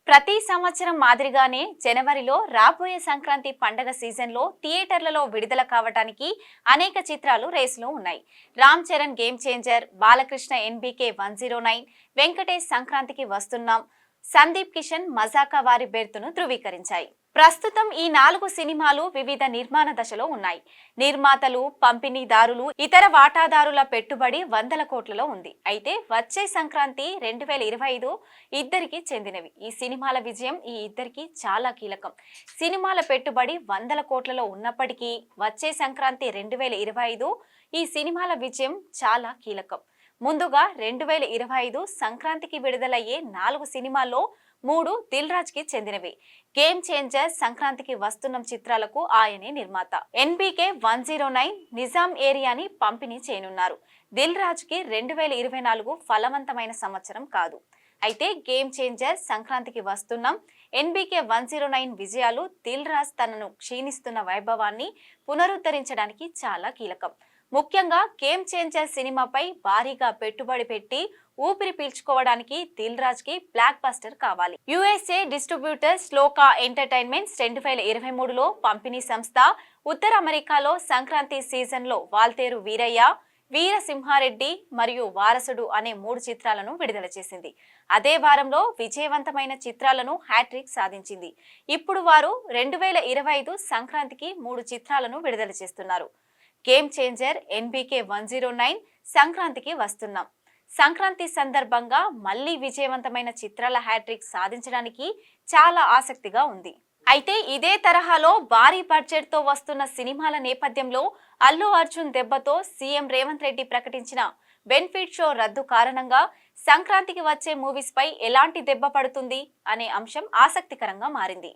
ప్రతి సంవత్సరం మాదిరిగానే జనవరిలో రాబోయే సంక్రాంతి పండగ సీజన్లో థియేటర్లలో విడుదల కావడానికి అనేక చిత్రాలు రేసులో ఉన్నాయి. Ram Charan game changer, Balakrishna NBK 109, Venkatesh సంక్రాంతికి వస్తున్నాం, సందీప్ కిషన్ మజాకా వారి బెర్తును ధృవీకరించాయి. ప్రస్తుతం ఈ 4 సినిమాలు వివిధ నిర్మాణ దశలో ఉన్నాయి. నిర్మాతలు, పంపిణీదారులు, ఇతర వాటాదారుల పెట్టుబడి వందల కోట్లలో ఉంది. అయితే వచ్చే సంక్రాంతి 2025 ఇద్దరికి చెందినవి. ఈ సినిమాల విజయం ఈ ఇద్దరికి చాలా కీలకం. సినిమాల పెట్టుబడి వందల కోట్లలో ఉన్నప్పటికీ వచ్చే సంక్రాంతి 2025 ఈ సినిమాల విజయం చాలా కీలకం. ముందుగా 2025 సంక్రాంతికి విడుదలయ్యే 4 సినిమాల్లో 3 దిల్ రాజ్ కి చెందినవి. గేమ్ చేంజర్, సంక్రాంతికి వస్తున్న చిత్రాలకు ఆయనే నిర్మాత. ఎన్బీకే 109 నిజాం ఏరియాని పంపిణీ చేయనున్నారు. దిల్ రాజ్ కి 2024 ఫలవంతమైన సంవత్సరం కాదు. అయితే గేమ్ చేంజర్, సంక్రాంతికి వస్తున్నాం, ఎన్బీకే 109 విజయాలు దిల్ రాజ్ తనను క్షీణిస్తున్న వైభవాన్ని పునరుద్ధరించడానికి చాలా కీలకం. ముఖ్యంగా గేమ్ చేంజర్ సినిమాపై భారీగా పెట్టుబడి పెట్టి ఊపిరి పీల్చుకోవడానికి దిల్ రాజ్ కి బ్లాక్ బస్టర్ కావాలి. యుఎస్ఏ డిస్ట్రిబ్యూటర్ శ్లోకా ఎంటర్టైన్మెంట్స్ 2023లో పంపిణీ సంస్థ ఉత్తర అమెరికాలో సంక్రాంతి సీజన్ లో వాల్తేరు వీరయ్య, వీర సింహారెడ్డి మరియు వారసుడు అనే 3 చిత్రాలను విడుదల చేసింది. అదే వారంలో విజయవంతమైన చిత్రాలను హ్యాట్రిక్ సాధించింది. ఇప్పుడు వారు 2025 సంక్రాంతికి 3 చిత్రాలను విడుదల చేస్తున్నారు. గేమ్ చేంజర్, ఎన్బీకే 109, సంక్రాంతికి వస్తున్నాం. సంక్రాంతి సందర్భంగా మళ్లీ విజయవంతమైన చిత్రాల హ్యాట్రిక్ సాధించడానికి చాలా ఆసక్తిగా ఉంది. అయితే ఇదే తరహాలో భారీ బడ్జెట్ తో వస్తున్న సినిమాల నేపథ్యంలో అల్లు అర్జున్ దెబ్బతో సీఎం రేవంత్ రెడ్డి ప్రకటించిన బెనిఫిట్ షో రద్దు కారణంగా సంక్రాంతికి వచ్చే మూవీస్ పై ఎలాంటి దెబ్బ పడుతుంది అనే అంశం ఆసక్తికరంగా మారింది.